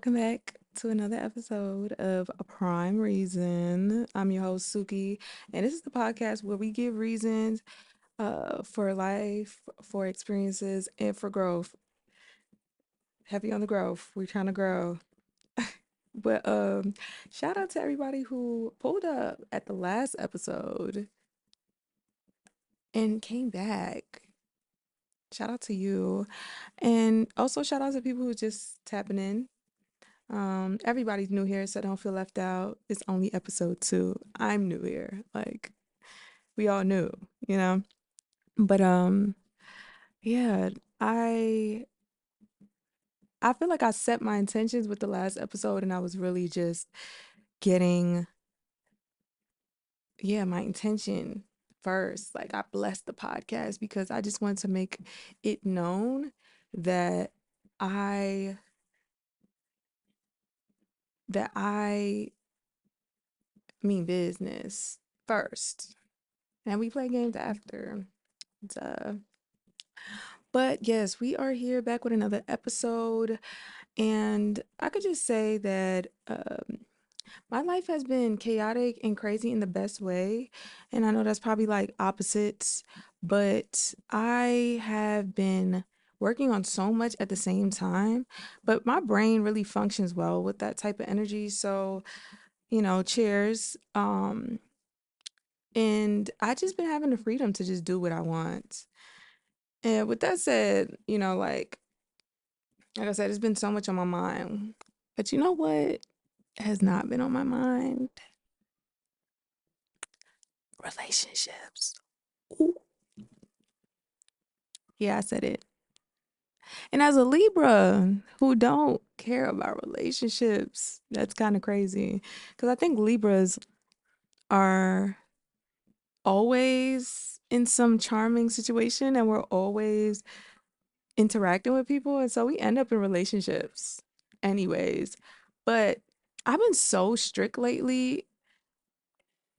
welcome back to another episode of A Prime Reason. I'm your host, Suki, and this is the podcast where we give reasons for life, for experiences, and for growth. Heavy on the growth. We're trying to grow. But shout out to everybody who pulled up at the last episode and came back. Shout out to you. And also shout out to people who just tapping in. Everybody's new here, so don't feel left out. It's only episode 2. I'm new here. Like we all knew, you know? But yeah, I I feel like I set my intentions with the last episode and I was really just getting my intention first. Like I blessed the podcast because I just wanted to make it known that I I mean business first. And we play games after. Duh. But yes, we are here back with another episode. And I could just say that my life has been chaotic and crazy in the best way. And I know that's probably like opposites, but I have been working on so much at the same time. But my brain really functions well with that type of energy. So, cheers. And I just been having the freedom to just do what I want. And with that said, like I said, it's been so much on my mind. But you know what has not been on my mind? Relationships. Ooh. Yeah, I said it. And as a Libra who don't care about relationships, that's kind of crazy. Because I think Libras are always in some charming situation and we're always interacting with people. And so we end up in relationships anyways. But I've been so strict lately.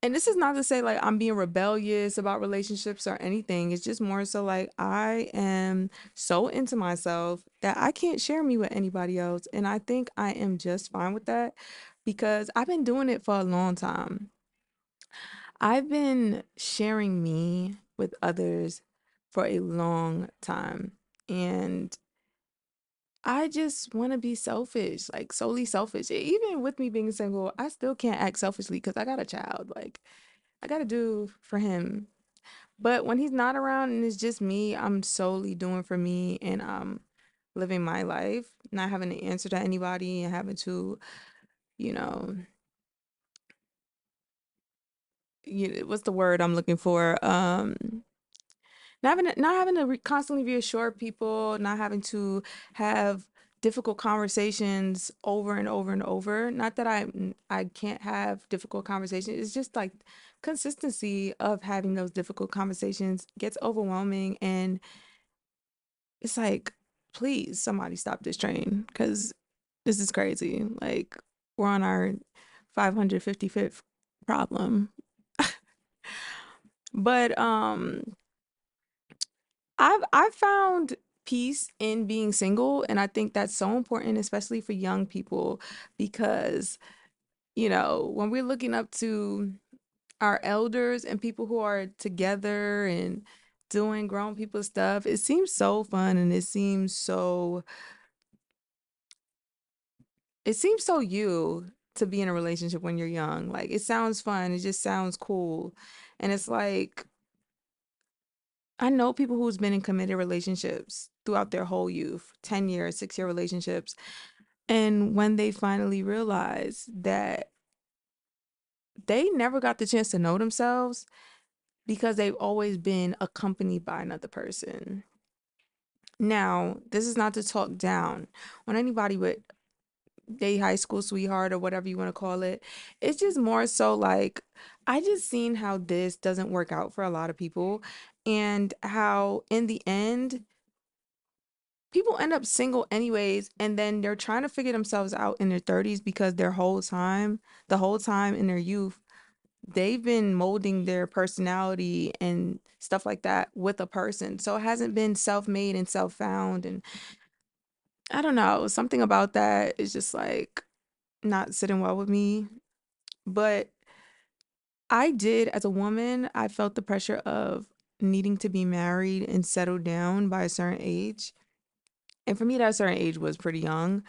And this is not to say like I'm being rebellious about relationships or anything. It's just more so like I am so into myself that I can't share me with anybody else. And I think I am just fine with that because I've been doing it for a long time. I've been sharing me with others for a long time. And I just want to be selfish, like solely selfish. Even with me being single, I still can't act selfishly because I got a child. Like, I got to do for him. But when he's not around and it's just me, I'm solely doing for me and living my life, not having to answer to anybody and having to, you know, what's the word I'm looking for? Not having to constantly reassure people, not having to have difficult conversations over and over and over. Not that I can't have difficult conversations. It's just like consistency of having those difficult conversations gets overwhelming and it's like, please somebody stop this train because this is crazy. Like we're on our 555th problem. But I've found peace in being single, and I think that's so important, especially for young people, because when we're looking up to our elders and people who are together and doing grown people stuff, it seems so fun and it seems so you to be in a relationship when you're young. Like it sounds fun, it just sounds cool. And it's like I know people who's been in committed relationships throughout their whole youth, 10 years, 6-year relationships. And when they finally realize that they never got the chance to know themselves because they've always been accompanied by another person. Now, this is not to talk down on anybody with they high school sweetheart or whatever you want to call it. It's just more so like I just seen how this doesn't work out for a lot of people and how in the end people end up single anyways and then they're trying to figure themselves out in their 30s because the whole time in their youth they've been molding their personality and stuff like that with a person, so it hasn't been self-made and self-found. And I don't know, something about that is just like not sitting well with me. But I did, as a woman, I felt the pressure of needing to be married and settled down by a certain age. And for me, that certain age was pretty young.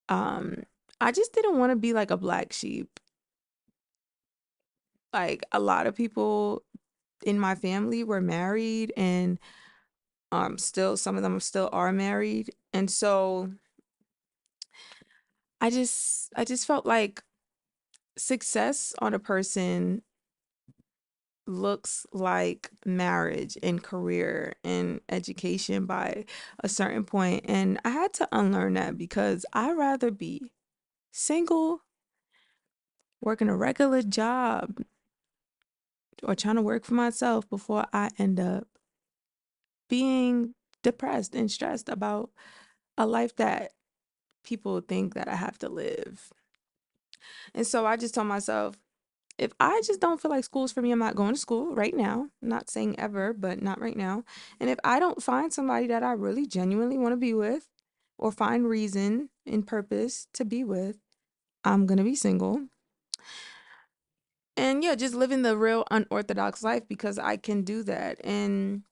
Um, I just didn't want to be like a black sheep. Like a lot of people in my family were married and still some of them still are married. And so I just felt like success on a person looks like marriage and career and education by a certain point. And I had to unlearn that because I'd rather be single, working a regular job, or trying to work for myself before I end up being depressed and stressed about a life that people think that I have to live. And so I just told myself, if I just don't feel like school's for me, I'm not going to school right now. I'm not saying ever, but not right now. And if I don't find somebody that I really genuinely want to be with or find reason and purpose to be with, I'm going to be single. And yeah, just living the real unorthodox life because I can do that. And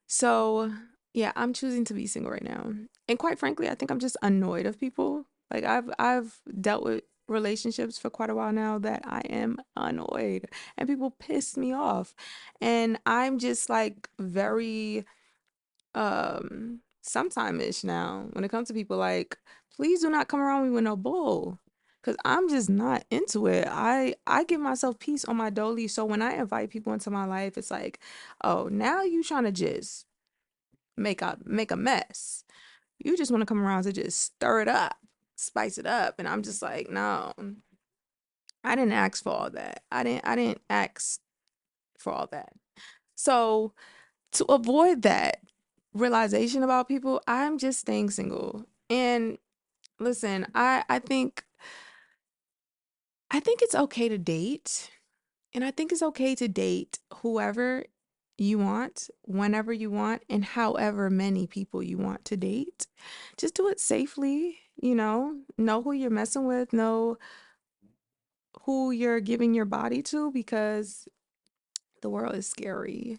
so, yeah, I'm choosing to be single right now. And quite frankly, I think I'm just annoyed of people. Like I've dealt with relationships for quite a while now that I am annoyed and people piss me off. And I'm just like very sometime-ish now when it comes to people like please do not come around me with no bull. Cause I'm just not into it. I give myself peace on my dolly. So when I invite people into my life, it's like, oh, now you trying to just make a mess. You just want to come around to just stir it up, spice it up, and I'm just like, no, I didn't ask for all that. I didn't ask for all that. So to avoid that realization about people, I'm just staying single. And listen, I think it's okay to date. And I think it's okay to date whoever you want, whenever you want, and however many people you want to date. Just do it safely, know who you're messing with, know who you're giving your body to because the world is scary.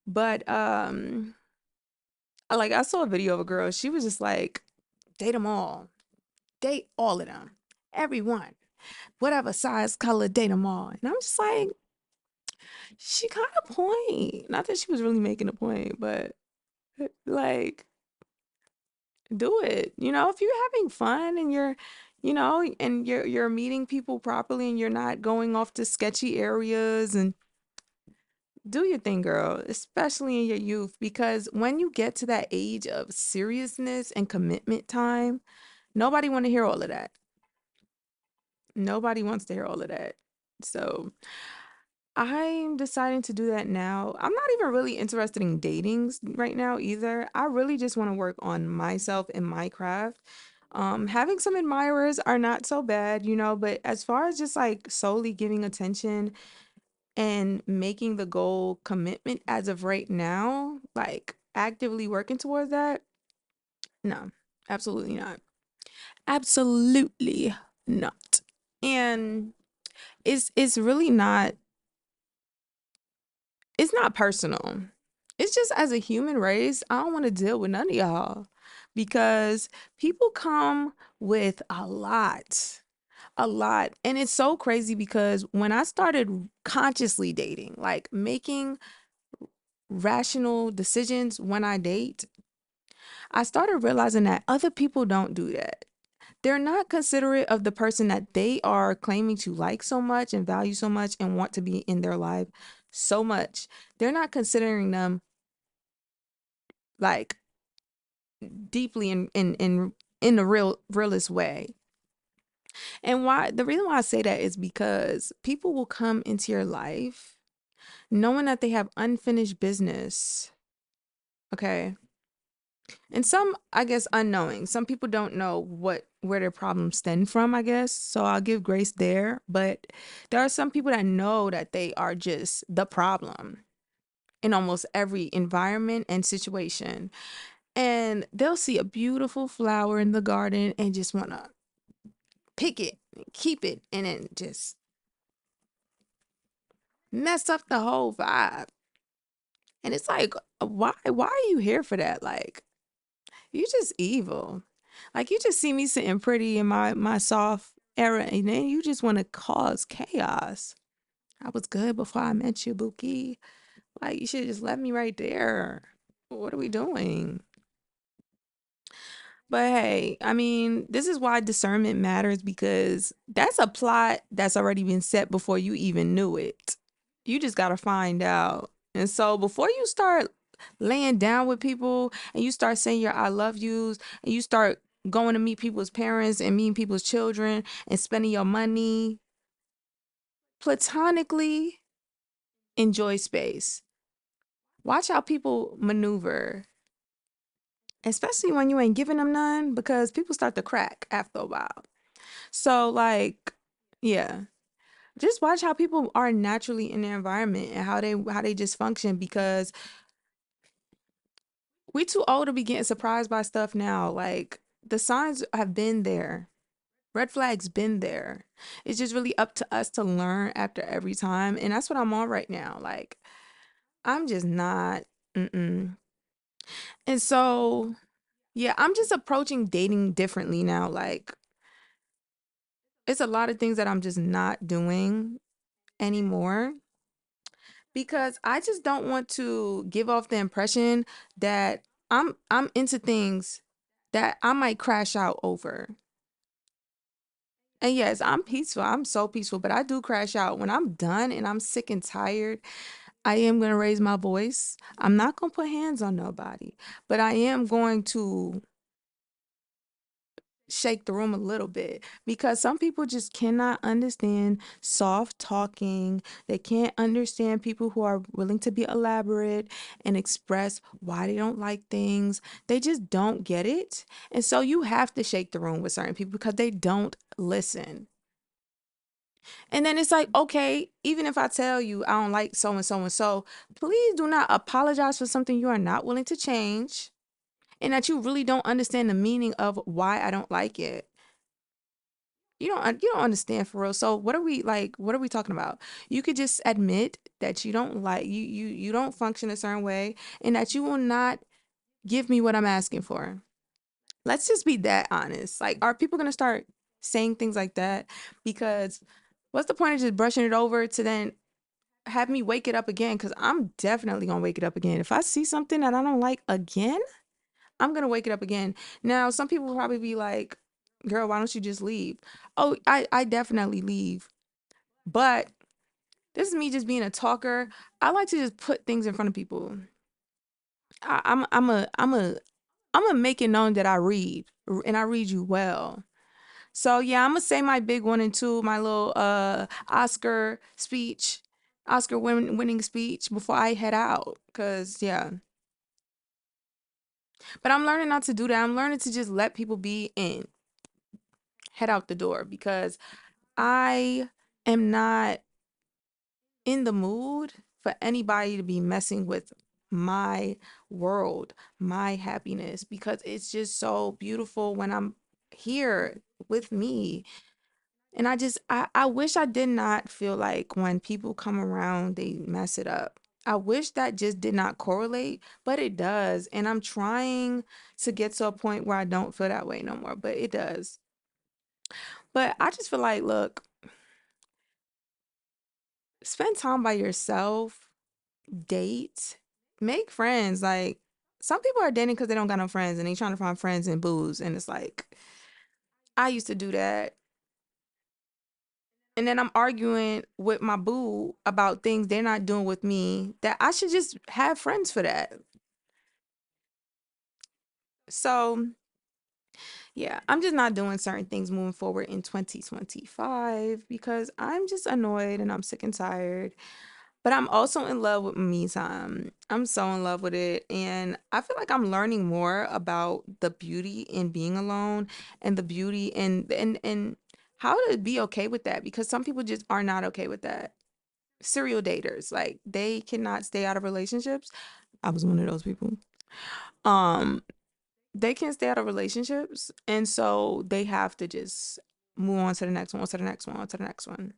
But like I saw a video of a girl, she was just like, date them all. Date all of them. Everyone. Whatever size, color, date them all. And I'm just like, she got a point. Not that she was really making a point, but like, do it. If you're having fun and you're meeting people properly and you're not going off to sketchy areas and do your thing, girl, especially in your youth, because when you get to that age of seriousness and commitment time, nobody want to hear all of that. Nobody wants to hear all of that. So I'm deciding to do that now. I'm not even really interested in dating right now either. I really just want to work on myself and my craft. Having some admirers are not so bad, but as far as just like solely giving attention and making the goal commitment as of right now, like actively working towards that, no, absolutely not. Absolutely not. And it's really not it's not personal. It's just as a human race, I don't want to deal with none of y'all because people come with a lot. A lot. And it's so crazy because when I started consciously dating, like making rational decisions when I date, I started realizing that other people don't do that. They're not considerate of the person that they are claiming to like so much and value so much and want to be in their life so much. They're not considering them like deeply in the realest way. And why the reason why I say that is because people will come into your life knowing that they have unfinished business. Okay. And some, I guess, unknowing. Some people don't know where their problems stem from, I guess. So I'll give grace there. But there are some people that know that they are just the problem in almost every environment and situation. and they'll see a beautiful flower in the garden and just want to pick it and keep it and then just mess up the whole vibe. And it's like, why are you here for that? Like, you just evil. Like, you just see me sitting pretty in my soft era and then you just want to cause chaos. I was good before I met you, Buki. Like, you should have just left me right there. What are we doing? But hey, I mean, this is why discernment matters because that's a plot that's already been set before you even knew it. You just got to find out. And so before you start laying down with people and you start saying your I love yous and you start going to meet people's parents and meeting people's children and spending your money platonically, enjoy space. Watch how people maneuver, especially when you ain't giving them none because people start to crack after a while. So like, yeah, just watch how people are naturally in their environment and how they just function because we too old to be getting surprised by stuff now. Like the signs have been there. Red flags been there. It's just really up to us to learn after every time. And that's what I'm on right now. Like I'm just not mm-mm. And so yeah, I'm just approaching dating differently now. Like it's a lot of things that I'm just not doing anymore because I just don't want to give off the impression that I'm into things that I might crash out over. And yes, I'm peaceful. I'm so peaceful, but I do crash out when I'm done and I'm sick and tired. I am going to raise my voice. I'm not going to put hands on nobody, but I am going to shake the room a little bit because some people just cannot understand soft talking. They can't understand people who are willing to be elaborate and express why they don't like things. They just don't get it. And so you have to shake the room with certain people because they don't listen. And then it's like, okay, even if I tell you I don't like so and so and so, please do not apologize for something you are not willing to change and that you really don't understand the meaning of why I don't like it. You don't understand for real. So what are we like? What are we talking about? You could just admit that you don't like you don't function a certain way and that you will not give me what I'm asking for. Let's just be that honest. Like, are people gonna start saying things like that? Because what's the point of just brushing it over to then have me wake it up again? Because I'm definitely gonna wake it up again. If I see something that I don't like again, I'm gonna wake it up again. Now, some people will probably be like, girl, why don't you just leave? Oh, I definitely leave. But this is me just being a talker. I like to just put things in front of people. I'm a make it known that I read and I read you well. So yeah, I'm gonna say my big one and two, my little Oscar speech, winning speech before I head out. Cause yeah, but I'm learning not to do that. I'm learning to just let people be and head out the door because I am not in the mood for anybody to be messing with my world, my happiness, because it's just so beautiful when I'm here with me. And I wish I did not feel like when people come around, they mess it up. I wish that just did not correlate, but it does. And I'm trying to get to a point where I don't feel that way no more, but it does. But I just feel like, look, spend time by yourself, date, make friends. Like some people are dating because they don't got no friends and they trying to find friends in booze. And it's like I used to do that. And then I'm arguing with my boo about things they're not doing with me that I should just have friends for that. So yeah, I'm just not doing certain things moving forward in 2025 because I'm just annoyed and I'm sick and tired. But I'm also in love with me time. I'm so in love with it. And I feel like I'm learning more about the beauty in being alone and the beauty and how to be okay with that because some people just are not okay with that. Serial daters, like they cannot stay out of relationships. I was one of those people. Um they can't stay out of relationships, and so they have to just move on to the next one, on to the next one, on to the next one.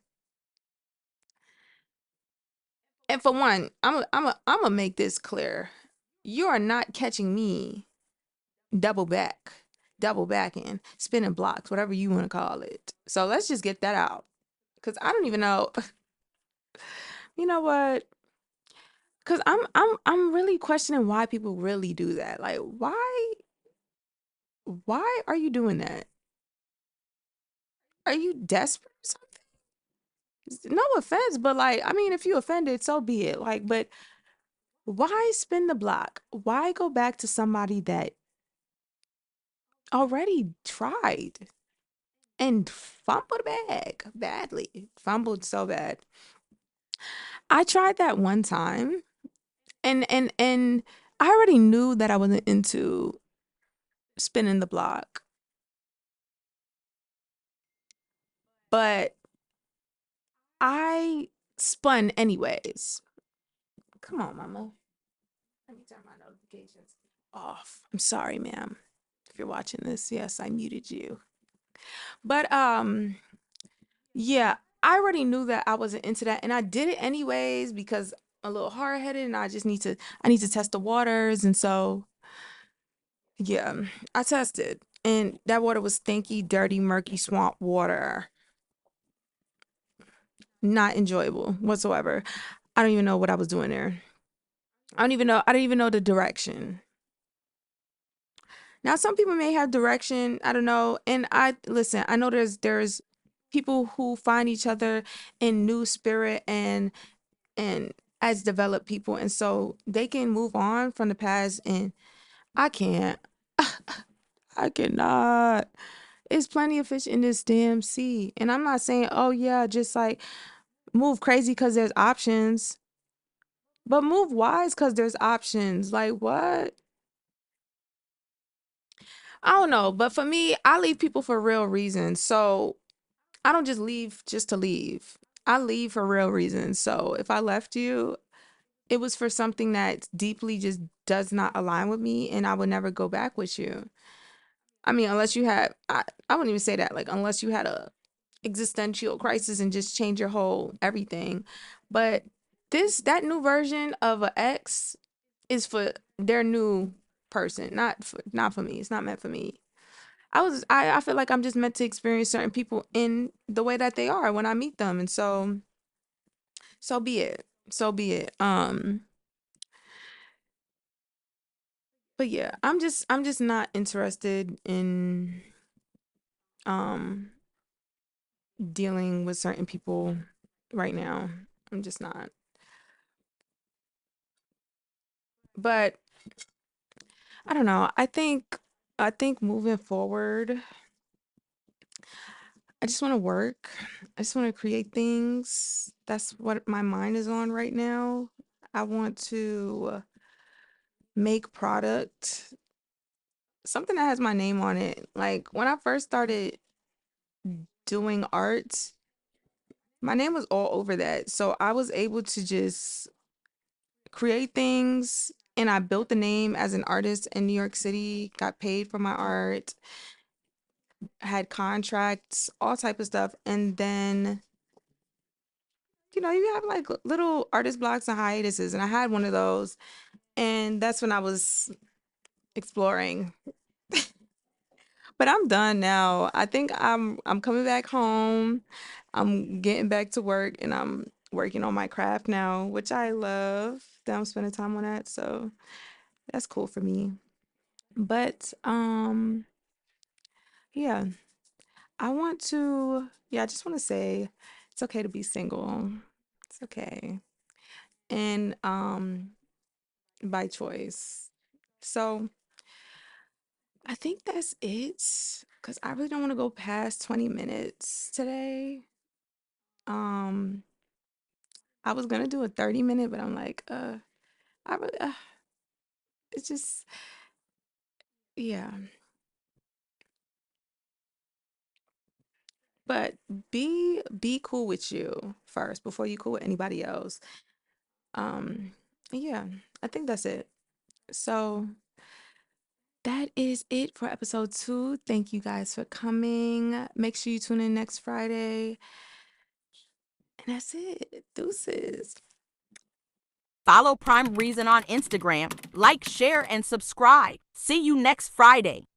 And for one, I'm gonna make this clear. You are not catching me double back, double backing, spinning blocks, whatever you want to call it. So let's just get that out. Cause I don't even know. You know what? Cause I'm really questioning why people really do that. Like, why are you doing that? Are you desperate or something? No offense, but like, I mean, if you offended, so be it. Like, but why spin the block? Why go back to somebody that already tried and fumbled the bag badly? Fumbled so bad. I tried that one time, and I already knew that I wasn't into spinning the block, but I spun anyways. Come on, mama. Let me turn my notifications off. I'm sorry, ma'am. If you're watching this, yes, I muted you. But yeah, I already knew that I wasn't into that, and I did it anyways because I'm a little hard-headed, and I need to test the waters, and so yeah, I tested, and that water was stinky, dirty, murky swamp water. Not enjoyable whatsoever. I don't even know what I was doing there. I didn't even know the direction. Now some people may have direction, I don't know. And I listen, I know there's people who find each other in new spirit and as developed people, and so they can move on from the past, and I can't. I cannot. It's plenty of fish in this damn sea. And I'm not saying, oh yeah, just like move crazy because there's options, but move wise because there's options. Like what? I don't know. But for me, I leave people for real reasons. So I don't just leave just to leave. I leave for real reasons. So if I left you, it was for something that deeply just does not align with me, and I would never go back with you. I mean, unless you had, I wouldn't even say that, like, unless you had a existential crisis and just change your whole everything. But that new version of an ex is for their new person, not for me. It's not meant for me. I feel like I'm just meant to experience certain people in the way that they are when I meet them. And so be it. So be it. But yeah, I'm just not interested in um dealing with certain people right now. I'm just not. But I don't know. I think moving forward, I just want to work. I just want to create things. That's what my mind is on right now. I want to make product, something that has my name on it. Like when I first started doing art, my name was all over that. So I was able to just create things, and I built the name as an artist in New York City, got paid for my art, had contracts, all type of stuff. And then, you have like little artist blocks and hiatuses, and I had one of those. And that's when I was exploring. But I'm done now. I think I'm coming back home. I'm getting back to work, and I'm working on my craft now, which I love. That I'm spending time on that. So that's cool for me. But yeah, I just want to say it's okay to be single. It's okay. And by choice. So I think that's it, because I really don't want to go past 20 minutes today. Um, I was gonna do a 30-minute, but I'm like, I really, it's just, yeah. But be cool with you first before you cool with anybody else. Um, yeah, I think that's it. So that is it for episode 2. Thank you guys for coming. Make sure you tune in next Friday. And that's it. Deuces. Follow Prime Reason on Instagram. Like, share, and subscribe. See you next Friday.